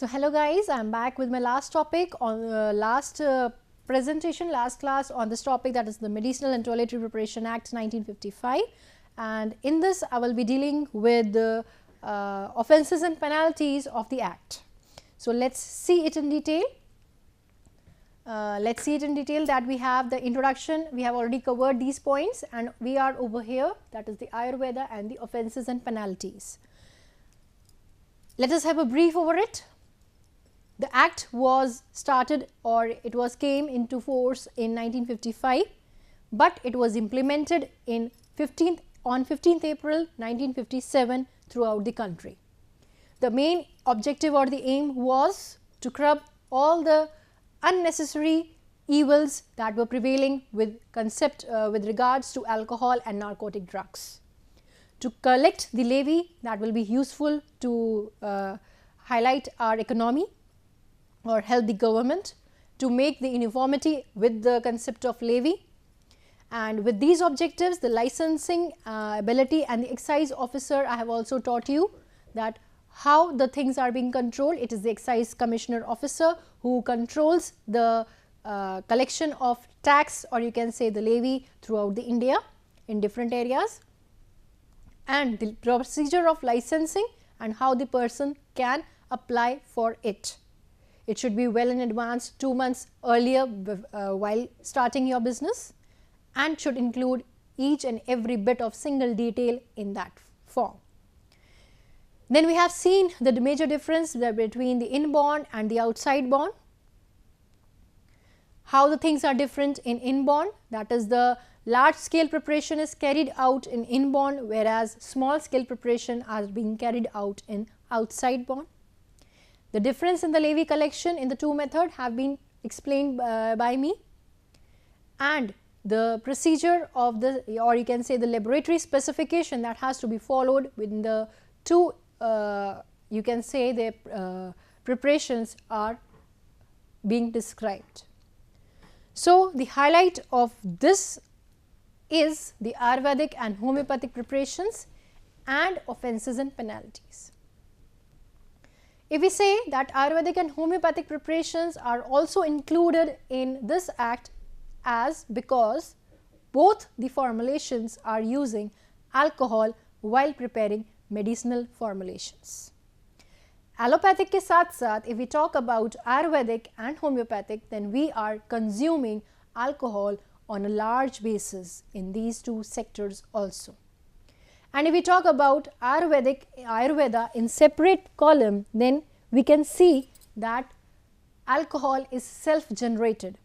So, hello guys, I am back with my last topic on last class on this topic, that is the Medicinal and Toiletry Preparation Act 1955, and in this I will be dealing with the offences and penalties of the act. So, let us see it in detail. That we have the introduction, we have already covered these points, and we are over here, that is the Ayurveda and the offences and penalties. Let us have a brief over it. The act was started, or it was came into force in 1955, but it was implemented on 15th April 1957 throughout the country. The main objective or the aim was to curb all the unnecessary evils that were prevailing with regards to alcohol and narcotic drugs, to collect the levy that will be useful to highlight our economy or help the government, to make the uniformity with the concept of levy. And with these objectives, the licensing ability and the excise officer, I have also taught you that how the things are being controlled. It is the excise commissioner officer who controls the collection of tax, or you can say the levy, throughout the India in different areas, and the procedure of licensing and how the person can apply for it. It should be well in advance, 2 months earlier while starting your business, and should include each and every bit of single detail in that form. Then we have seen the major difference between the inborn and the outside born. How the things are different in inborn, that is the large scale preparation is carried out in inborn, whereas small scale preparation are being carried out in outside born. The difference in the levy collection in the two methods have been explained by me, and the procedure of the, or you can say the laboratory specification that has to be followed within the two, you can say the preparations are being described. So, the highlight of this is the Ayurvedic and homeopathic preparations and offences and penalties. If we say that Ayurvedic and homeopathic preparations are also included in this act, as because both the formulations are using alcohol while preparing medicinal formulations. Allopathic ke saath saath, if we talk about Ayurvedic and homeopathic, then we are consuming alcohol on a large basis in these two sectors also. And if we talk about Ayurveda in separate column, then we can see that alcohol is self-generated.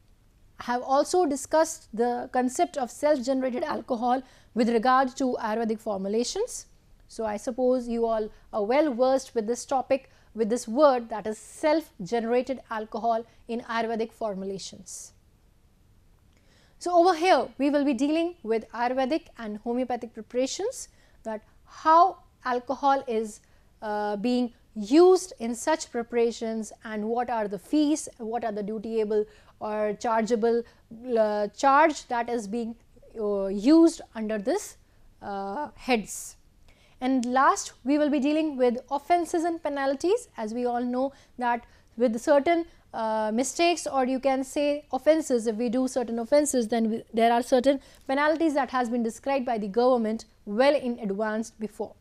I have also discussed the concept of self-generated alcohol with regard to Ayurvedic formulations. So, I suppose you all are well versed with this topic, with this word, that is self-generated alcohol in Ayurvedic formulations. So, over here we will be dealing with Ayurvedic and homeopathic preparations, that how alcohol is being used in such preparations, and what are the fees, what are the dutiable or chargeable charge that is being used under this heads. And last, we will be dealing with offences and penalties, as we all know that with certain mistakes, or you can say offences, if we do certain offences, then there are certain penalties that has been described by the government well in advance before,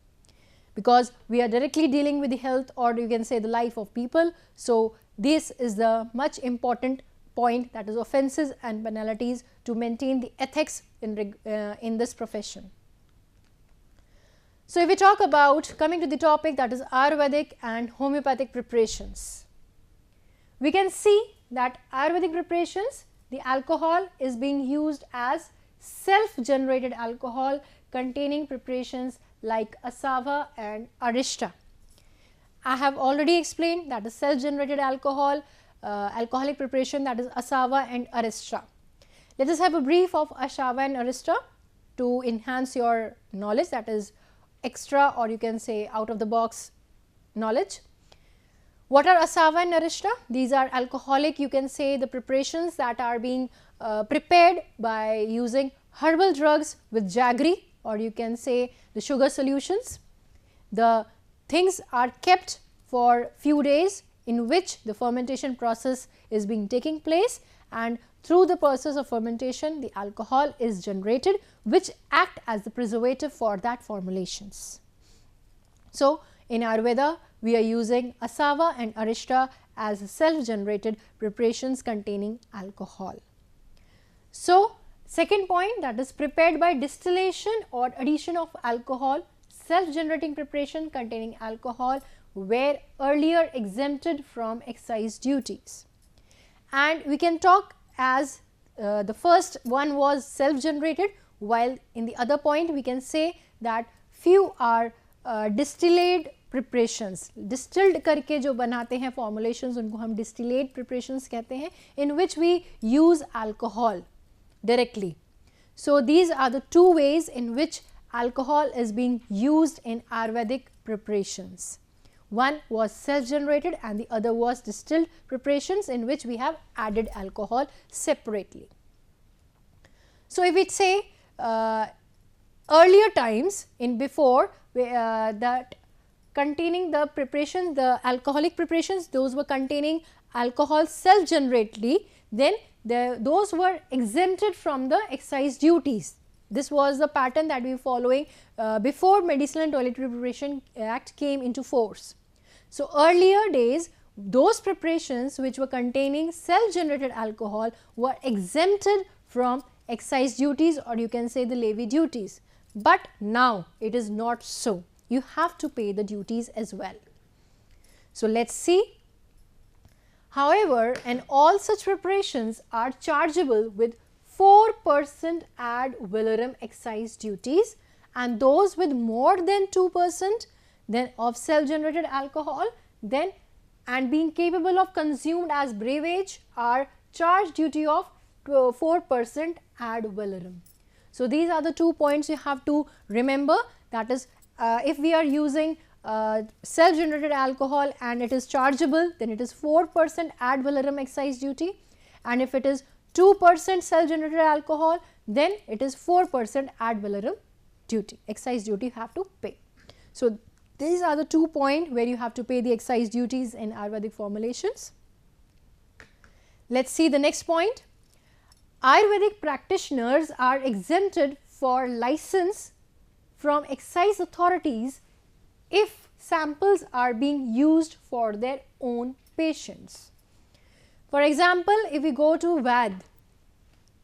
because we are directly dealing with the health, or you can say the life of people. So, this is the much important point, that is offences and penalties, to maintain the ethics in this profession. So, if we talk about, coming to the topic, that is Ayurvedic and homeopathic preparations, we can see that Ayurvedic preparations, the alcohol is being used as self-generated alcohol containing preparations like Asava and Arishta. I have already explained that the self-generated alcohol, alcoholic preparation, that is Asava and Arishta. Let us have a brief of Asava and Arishta to enhance your knowledge, that is extra, or you can say out of the box knowledge. What are Asava and Arishta? These are alcoholic, you can say, the preparations that are being prepared by using herbal drugs with jaggery, or you can say the sugar solutions. The things are kept for few days in which the fermentation process is being taking place, and through the process of fermentation the alcohol is generated which act as the preservative for that formulations. So, in Ayurveda we are using Asava and Arishta as self generated preparations containing alcohol. So, second point, that is prepared by distillation or addition of alcohol, self generating preparation containing alcohol were earlier exempted from excise duties. And we can talk as the first one was self generated, while in the other point we can say that few are distilled preparations. Distilled करके जो बनाते हैं formulations उनको हम distillate preparations कहते हैं, in which we use alcohol directly. So, these are the two ways in which alcohol is being used in Ayurvedic preparations. One was self generated and the other was distilled preparations in which we have added alcohol separately. So, if we say earlier times in before that containing the preparation, the alcoholic preparations, those were containing alcohol self generatedly, then those were exempted from the excise duties. This was the pattern that we were following before Medicinal and Toiletry Preparation Act came into force. So, earlier days those preparations which were containing self generated alcohol were exempted from excise duties, or you can say the levy duties, but now it is not so. You have to pay the duties as well. So, let us see. However, and all such preparations are chargeable with 4% ad valorem excise duties, and those with more than 2% then of self generated alcohol then and being capable of consumed as beverage are charged duty of 4% ad valorem. So, these are the 2 points you have to remember, that is if we are using self generated alcohol and it is chargeable, then it is 4% ad valorem excise duty, and if it is 2% self generated alcohol, then it is 4% ad valorem duty, excise duty you have to pay. So, these are the 2 points where you have to pay the excise duties in Ayurvedic formulations. Let us see the next point. Ayurvedic practitioners are exempted for license from excise authorities if samples are being used for their own patients. For example, if we go to Vaid,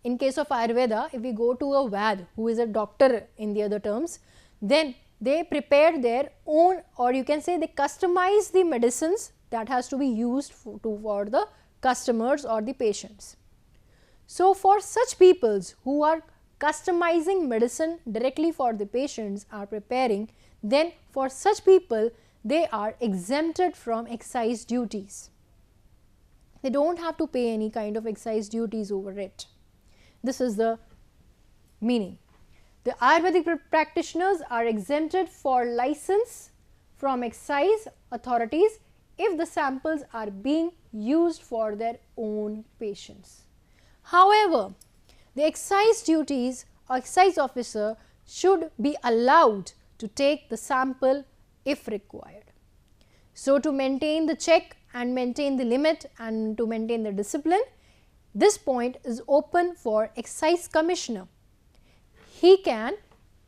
in case of Ayurveda, if we go to a Vaid who is a doctor in the other terms, then they prepare their own, or you can say they customize the medicines that has to be used for the customers or the patients. So, for such peoples who are customizing medicine directly for the patients are preparing, then for such people they are exempted from excise duties. They do not have to pay any kind of excise duties over it. This is the meaning. The Ayurvedic practitioners are exempted for license from excise authorities if the samples are being used for their own patients. However, the excise duties or excise officer should be allowed to take the sample if required. So, to maintain the check and maintain the limit and to maintain the discipline, this point is open for excise commissioner. He can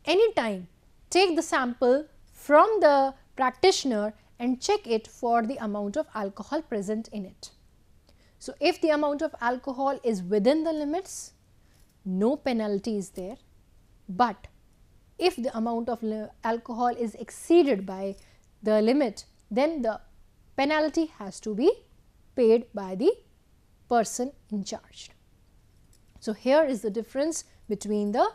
anytime take the sample from the practitioner and check it for the amount of alcohol present in it. So, if the amount of alcohol is within the limits, no penalty is there, but if the amount of alcohol is exceeded by the limit, then the penalty has to be paid by the person in charge. So, here is the difference between the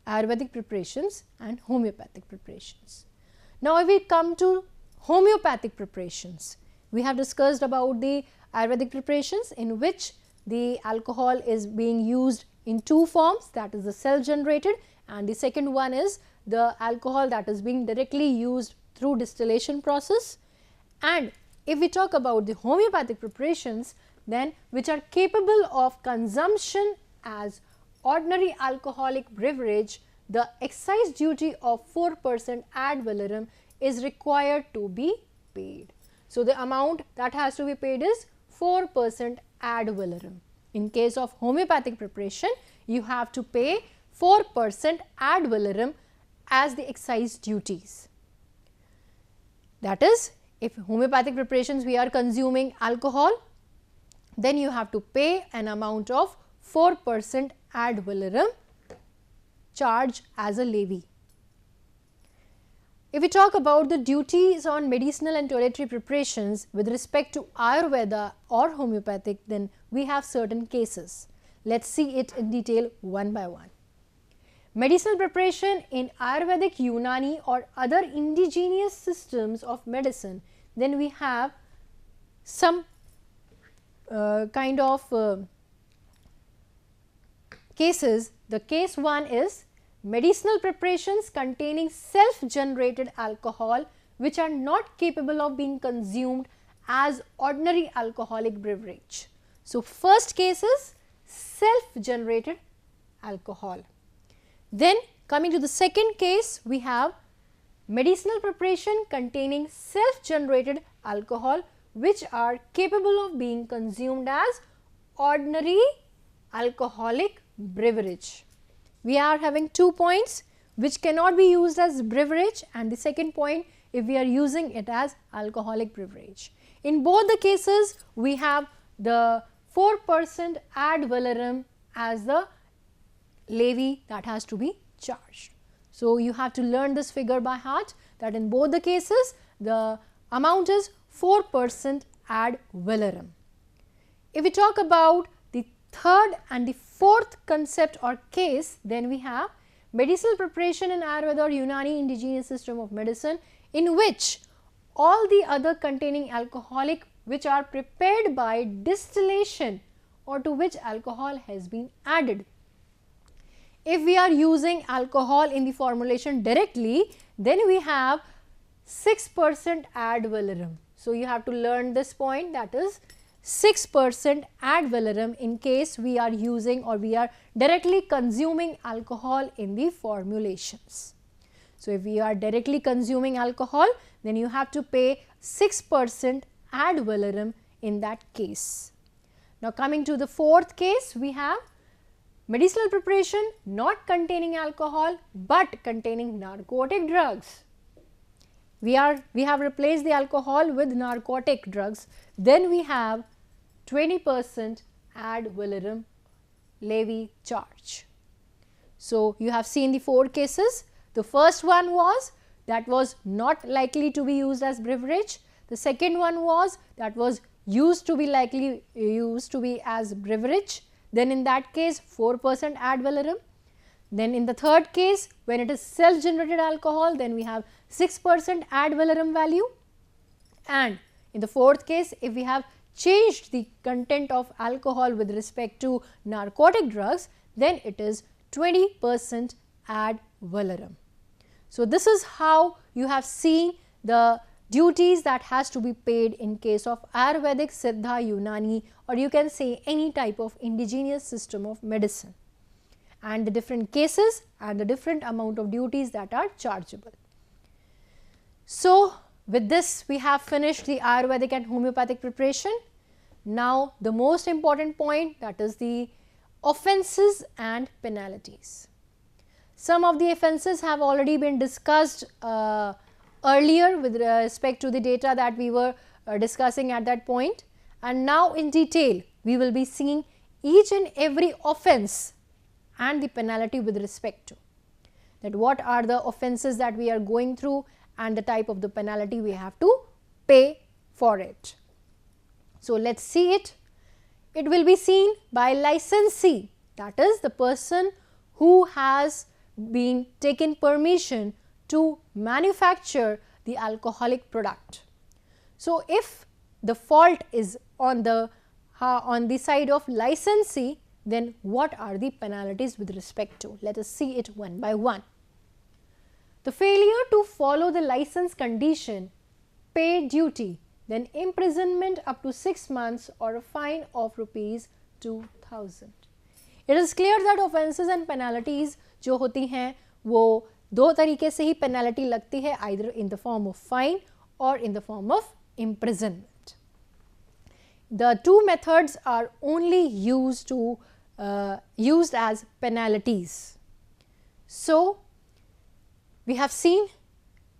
Ayurvedic preparations and homeopathic preparations. Now, if we come to homeopathic preparations, we have discussed about the Ayurvedic preparations in which the alcohol is being used in 2 forms, that is the self generated, and the second one is the alcohol that is being directly used through distillation process. And if we talk about the homeopathic preparations, then which are capable of consumption as ordinary alcoholic beverage, the excise duty of 4% ad valorem is required to be paid. So the amount that has to be paid is 4% ad valorem. In case of homeopathic preparation, you have to pay 4% ad valorem as the excise duties. That is, if homeopathic preparations we are consuming alcohol, then you have to pay an amount of 4% ad valorem charge as a levy. If we talk about the duties on medicinal and toiletry preparations with respect to Ayurveda or homeopathic, then we have certain cases. Let us see it in detail one by one. Medicinal preparation in Ayurvedic, Unani or other indigenous systems of medicine, then we have some cases. The case 1 is medicinal preparations containing self-generated alcohol which are not capable of being consumed as ordinary alcoholic beverage. So, first case is self-generated alcohol. Then coming to the second case, we have medicinal preparation containing self-generated alcohol which are capable of being consumed as ordinary alcoholic beverage. We are having 2 points which cannot be used as beverage, and the second point if we are using it as alcoholic beverage. In both the cases, we have the 4% ad valorem as the levy that has to be charged. So, you have to learn this figure by heart, that in both the cases the amount is 4% ad valorem. If we talk about the third and the fourth concept or case, then we have medicinal preparation in Ayurveda or Unani indigenous system of medicine, in which all the other containing alcoholic which are prepared by distillation or to which alcohol has been added. If we are using alcohol in the formulation directly, then we have 6% ad valorem. So, you have to learn this point, that is 6% ad valorem in case we are using or we are directly consuming alcohol in the formulations. So, if we are directly consuming alcohol, then you have to pay 6% ad valorem in that case. Now, coming to the fourth case, we have medicinal preparation not containing alcohol but containing narcotic drugs. We have replaced the alcohol with narcotic drugs, then we have 20% ad valorem levy charge. So, you have seen the 4 cases. The first one was that was not likely to be used as beverage. The second one was that was used to be as beverage. Then in that case 4% ad valorem. Then in the third case, when it is self-generated alcohol, then we have 6% ad valorem value, and in the fourth case, if we have changed the content of alcohol with respect to narcotic drugs, then it is 20% ad valorem. So, this is how you have seen the duties that has to be paid in case of Ayurvedic, Siddha, Unani, or you can say any type of indigenous system of medicine, and the different cases and the different amount of duties that are chargeable. So, with this we have finished the Ayurvedic and homeopathic preparation. Now, the most important point, that is the offences and penalties. Some of the offences have already been discussed earlier with respect to the data that we were discussing at that point, and now in detail we will be seeing each and every offence and the penalty with respect to that, what are the offences that we are going through and the type of the penalty we have to pay for it. So, let us see it. It will be seen by licensee, that is the person who has been taken permission to manufacture the alcoholic product. So, if the fault is on the side of licensee, then what are the penalties with respect to? Let us see it one by one. The failure to follow the license condition, pay duty, then imprisonment up to 6 months or a fine of ₹2,000. It is clear that offences and penalties जो होती हैं वो 2 तरीके से ही penalty लगती है, either in the form of fine or in the form of imprisonment. The two methods are only used as penalties. So, we have seen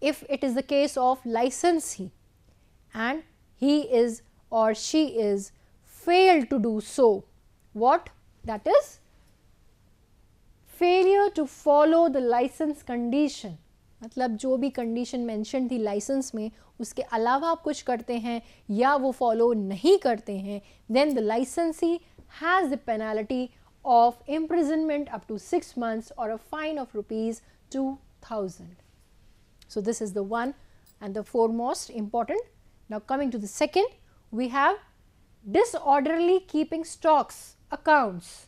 if it is the case of licensee and he is or she is failed to do so, what? That is failure to follow the license condition. मतलब जो भी condition mention थी licence में उसके अलावा आप कुछ करते हैं या वो फॉलो नहीं करते हैं, then the licensee has the penalty of imprisonment up to 6 months or a fine of rupees 2000. So, this is the one and the foremost important. Now, coming to the second, we have disorderly keeping stocks, accounts.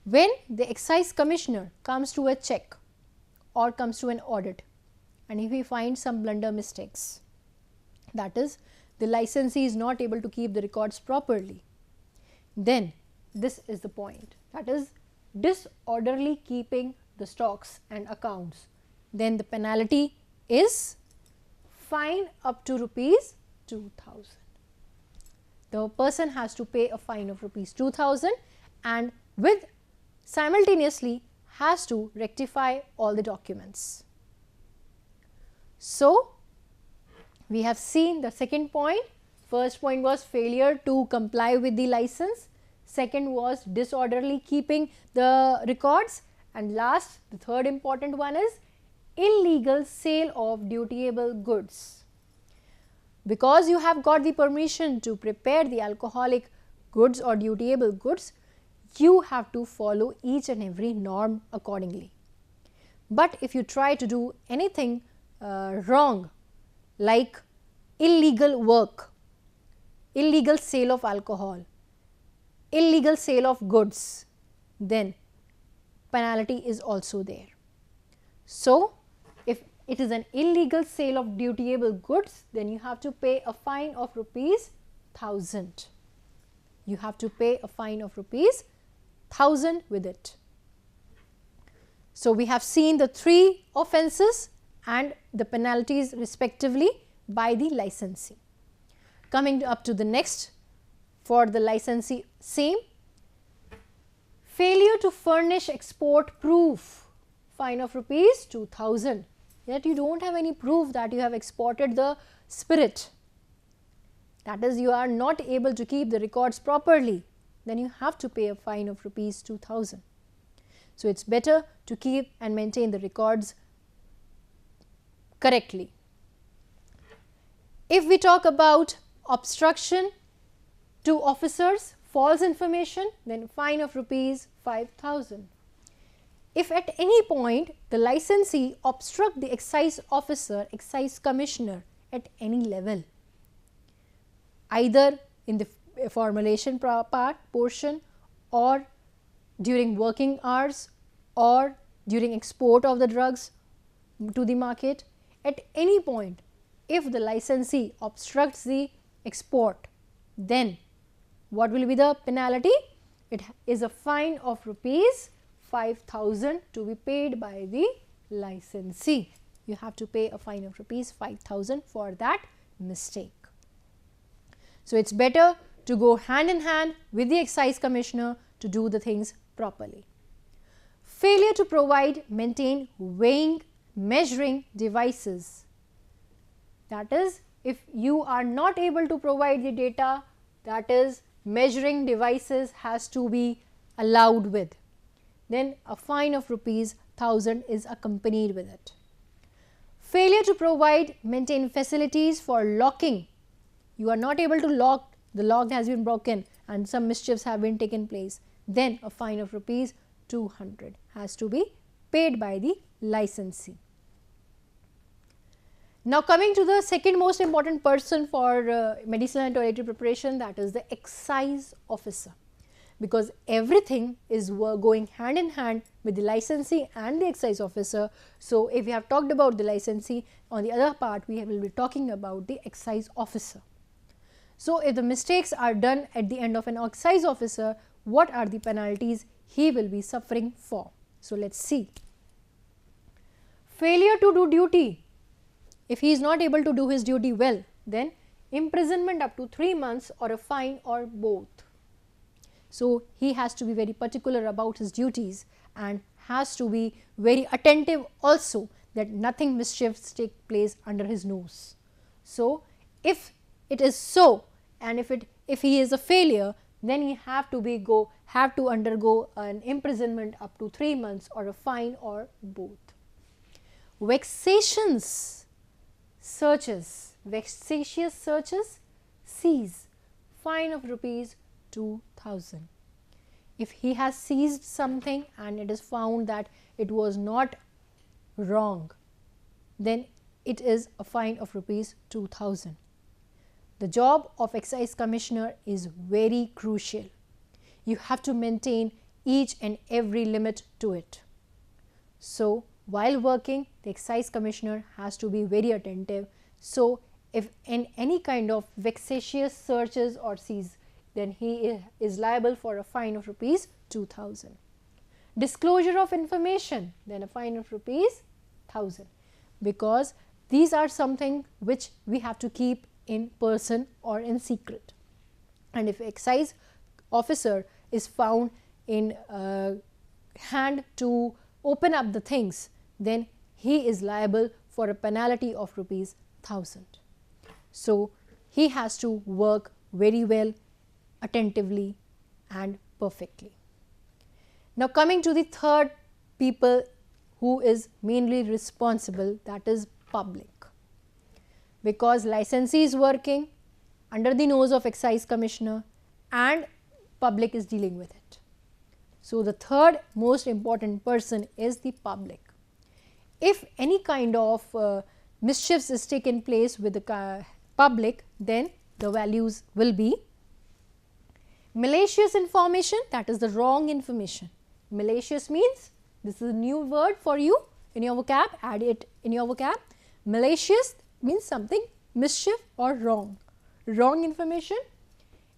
When the excise commissioner comes to a check or comes to an audit and if he finds some blunder mistakes, that is the licensee is not able to keep the records properly, then this is the point, that is disorderly keeping the stocks and accounts. Then the penalty is fine up to rupees 2000. The person has to pay a fine of rupees 2000 and with simultaneously has to rectify all the documents. So, we have seen the second point. First point was failure to comply with the license, second was disorderly keeping the records, and last, the third important one is illegal sale of dutiable goods. Because you have got the permission to prepare the alcoholic goods or dutiable goods, you have to follow each and every norm accordingly. But if you try to do anything wrong like illegal work, illegal sale of alcohol, illegal sale of goods, then penalty is also there. So, if it is an illegal sale of dutiable goods, then you have to pay a fine of rupees 1000. You have to pay a fine of rupees 1000 with it. So, we have seen the three offences and the penalties respectively by the licensee. Coming up to the next, for the licensee, same, failure to furnish export proof, fine of rupees 2000, yet you do not have any proof that you have exported the spirit, that is you are not able to keep the records properly, then you have to pay a fine of rupees 2000. So, it is better to keep and maintain the records correctly. If we talk about obstruction to officers, false information, then fine of rupees 5000. If at any point the licensee obstruct the excise officer, excise commissioner at any level, either in the formulation part portion or during working hours or during export of the drugs to the market, at any point if the licensee obstructs the export, then what will be the penalty? It is a fine of rupees 5000 to be paid by the licensee. You have to pay a fine of rupees 5000 for that mistake. So, it is better to go hand in hand with the excise commissioner to do the things properly. Failure to provide, maintain weighing, measuring devices, that is if you are not able to provide the data, that is measuring devices has to be allowed with, then a fine of rupees 1000 is accompanied with it. Failure to provide, maintain facilities for locking, you are not able to lock, the lock has been broken and some mischiefs have been taken place, then a fine of rupees 200 has to be paid by the licensee. Now, coming to the second most important person for medicinal and toiletry preparation, that is the excise officer, because everything is going hand in hand with the licensee and the excise officer. So, if we have talked about the licensee, on the other part we will be talking about the excise officer. So, if the mistakes are done at the end of an excise officer, what are the penalties he will be suffering for? So, let us see. Failure to do duty. If he is not able to do his duty well, then imprisonment up to 3 months, or a fine, or both. So, he has to be very particular about his duties and has to be very attentive also that nothing mischievous take place under his nose. So, if it is so, and if he is a failure, then he have to undergo an imprisonment up to 3 months, or a fine, or both. Vexatious searches, seize, fine of rupees 2000. If he has seized something and it is found that it was not wrong, then it is a fine of rupees 2000. The job of Excise Commissioner is very crucial. You have to maintain each and every limit to it. So, while working, the Excise Commissioner has to be very attentive. So, if in any kind of vexatious searches or seize, then he is liable for a fine of rupees 2000. Disclosure of information, then a fine of rupees 1000, because these are something which we have to keep in person or in secret. And if excise officer is found in hand to open up the things, then he is liable for a penalty of rupees 1000. So, he has to work very well, attentively and perfectly. Now, coming to the third people who is mainly responsible, that is public, because licensee is working under the nose of Excise Commissioner and public is dealing with it. So, the third most important person is the public. If any kind of mischiefs is taken place with the public, then the values will be malicious information, that is the wrong information. Malicious means, this is a new word for you in your vocab, add it in your vocab. Malicious means something mischief or wrong. Wrong information,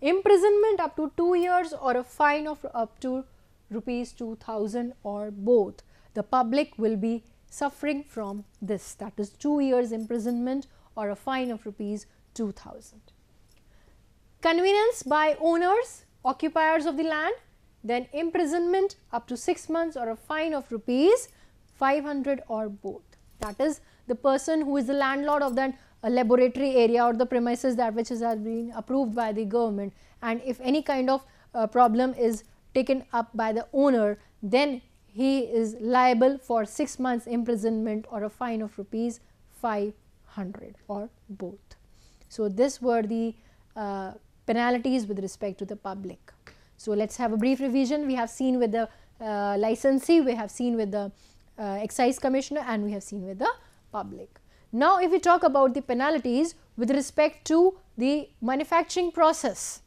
imprisonment up to 2 years or a fine of up to rupees 2000 or both. The public will be suffering from this, that is 2 years imprisonment or a fine of rupees 2000. Convenience by owners, occupiers of the land, then imprisonment up to 6 months or a fine of rupees 500 or both. That is the person who is the landlord of that laboratory area or the premises that which has been approved by the government, and if any kind of problem is taken up by the owner, then he is liable for 6 months imprisonment or a fine of rupees 500 or both. So, this were the penalties with respect to the public. So, let us have a brief revision. We have seen with the licensee, we have seen with the Excise Commissioner, and we have seen with the public. Now, if we talk about the penalties with respect to the manufacturing process,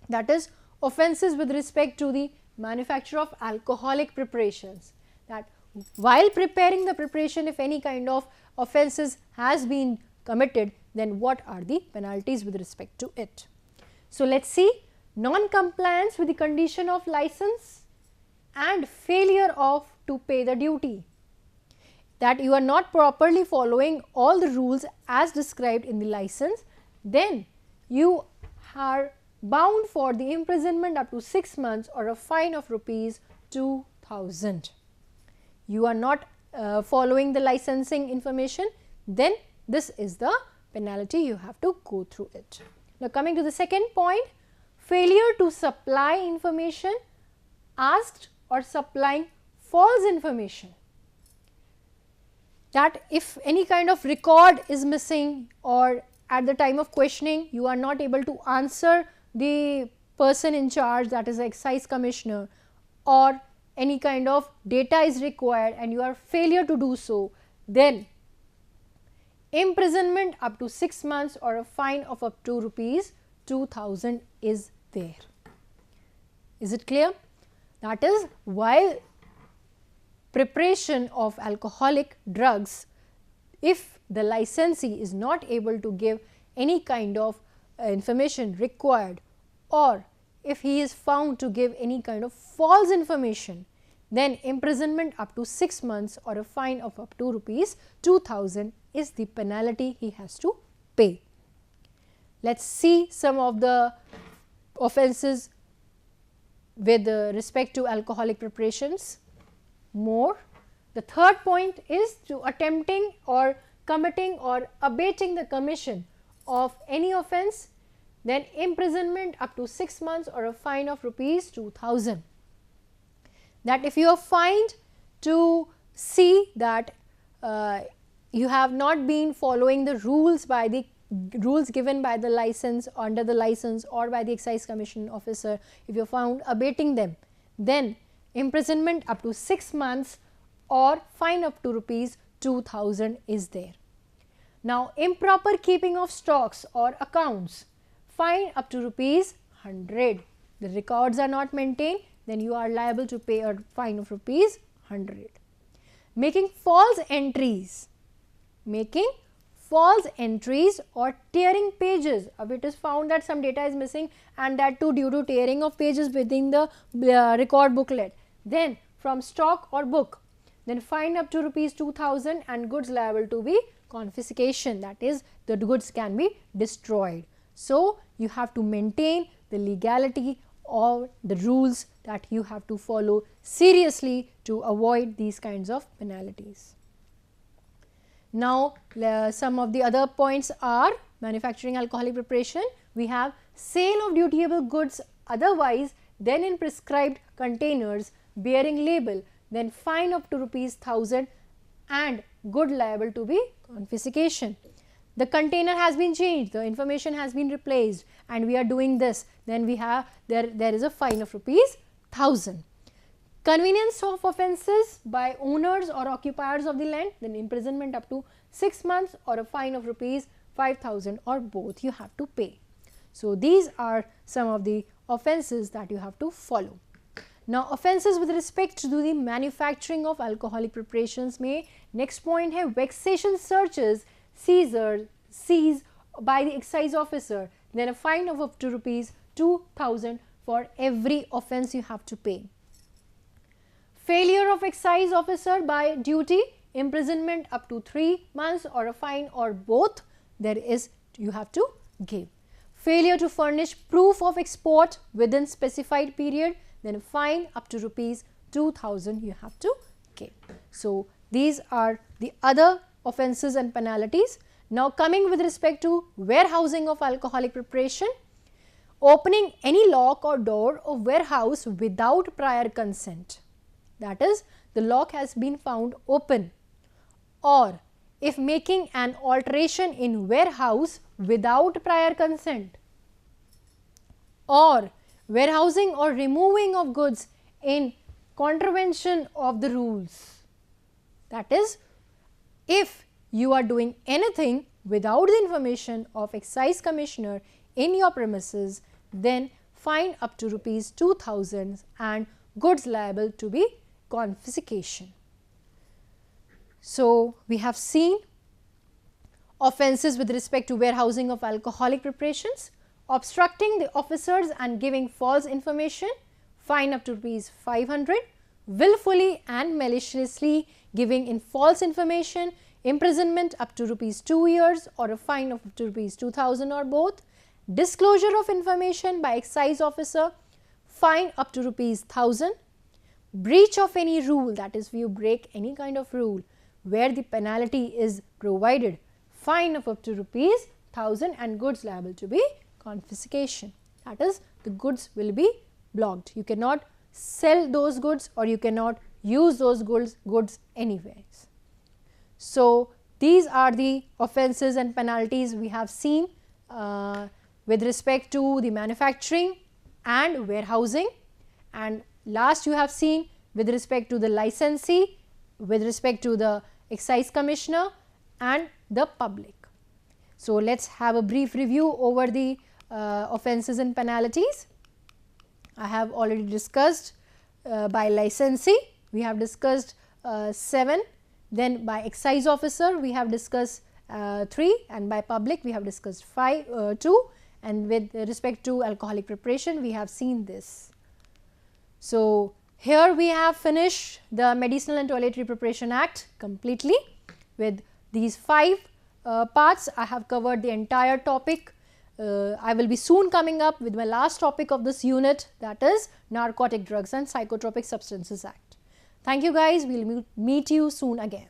that is offences with respect to the manufacture of alcoholic preparations, that while preparing the preparation, if any kind of offences has been committed, then what are the penalties with respect to it. So, let us see non-compliance with the condition of license and failure of to pay the duty, that you are not properly following all the rules as described in the license, then you are bound for the imprisonment up to 6 months or a fine of rupees 2000. You are not following the licensing information, then this is the penalty, you have to go through it. Now, coming to the second point, failure to supply information asked or supplying false information, that if any kind of record is missing or at the time of questioning you are not able to answer the person in charge, that is the Excise Commissioner, or any kind of data is required and you are failure to do so, then imprisonment up to 6 months or a fine of up to rupees 2000 is there. Is it clear? That is, while preparation of alcoholic drugs, if the licensee is not able to give any kind of information required, or if he is found to give any kind of false information, then imprisonment up to 6 months or a fine of up to rupees 2000 is the penalty he has to pay. Let us see some of the offences with respect to alcoholic preparations more. The third point is to attempting or committing or abating the commission of any offence, then imprisonment up to 6 months or a fine of rupees 2000. That if you are fined to see that you have not been following the rules by the rules given by the license, under the license or by the excise commission officer, if you are found abating them, then imprisonment up to 6 months or fine up to rupees 2000 is there. Now, improper keeping of stocks or accounts, fine up to rupees 100. The records are not maintained, then you are liable to pay a fine of rupees 100. Making false entries, or tearing pages. It is found that some data is missing and that too due to tearing of pages within the record booklet. Then from stock or book, then fine up to rupees 2000 and goods liable to be confiscation, that is the goods can be destroyed. So, you have to maintain the legality or the rules that you have to follow seriously to avoid these kinds of penalties. Now, some of the other points are manufacturing alcoholic preparation. We have sale of dutiable goods otherwise than in prescribed containers bearing label, then fine up to rupees 1000 and good liable to be confiscation. The container has been changed, the information has been replaced and we are doing this, then we have there is a fine of rupees 1000. Convenience of offences by owners or occupiers of the land, then imprisonment up to 6 months or a fine of rupees 5000 or both you have to pay. So, these are some of the offences that you have to follow. Now, offences with respect to the manufacturing of alcoholic preparations may next point है vexation searches seized by the excise officer, then a fine of up to rupees 2000 for every offence you have to pay. Failure of excise officer by duty, imprisonment up to 3 months or a fine or both you have to give. Failure to furnish proof of export within specified period, then a fine up to rupees 2000 you have to give. So, these are the other offences and penalties. Now, coming with respect to warehousing of alcoholic preparation, opening any lock or door of warehouse without prior consent, that is the lock has been found open, or if making an alteration in warehouse without prior consent, or warehousing or removing of goods in contravention of the rules. That is, if you are doing anything without the information of excise commissioner in your premises, then fine up to rupees 2000 and goods liable to be confiscation. So, we have seen offences with respect to warehousing of alcoholic preparations, obstructing the officers and giving false information, fine up to rupees 500, willfully and maliciously giving in false information, imprisonment up to rupees 2 years or a fine of up to rupees 2000 or both, disclosure of information by excise officer, fine up to rupees 1000, breach of any rule, that is, if you break any kind of rule where the penalty is provided, fine of up to rupees 1000 and goods liable to be confiscation. That is, the goods will be blocked. You cannot sell those goods or you cannot use those goods anyways. So, these are the offences and penalties we have seen with respect to the manufacturing and warehousing, and last you have seen with respect to the licensee, with respect to the excise commissioner and the public. So, let us have a brief review over the offences and penalties. I have already discussed by licensee, we have discussed 7, then by excise officer we have discussed 3, and by public we have discussed 2, and with respect to alcoholic preparation we have seen this. So, here we have finished the Medicinal and Toiletry Preparation Act completely. With these 5 parts, I have covered the entire topic I will be soon coming up with my last topic of this unit, that is Narcotic Drugs and Psychotropic Substances Act. Thank you guys. We will meet you soon again.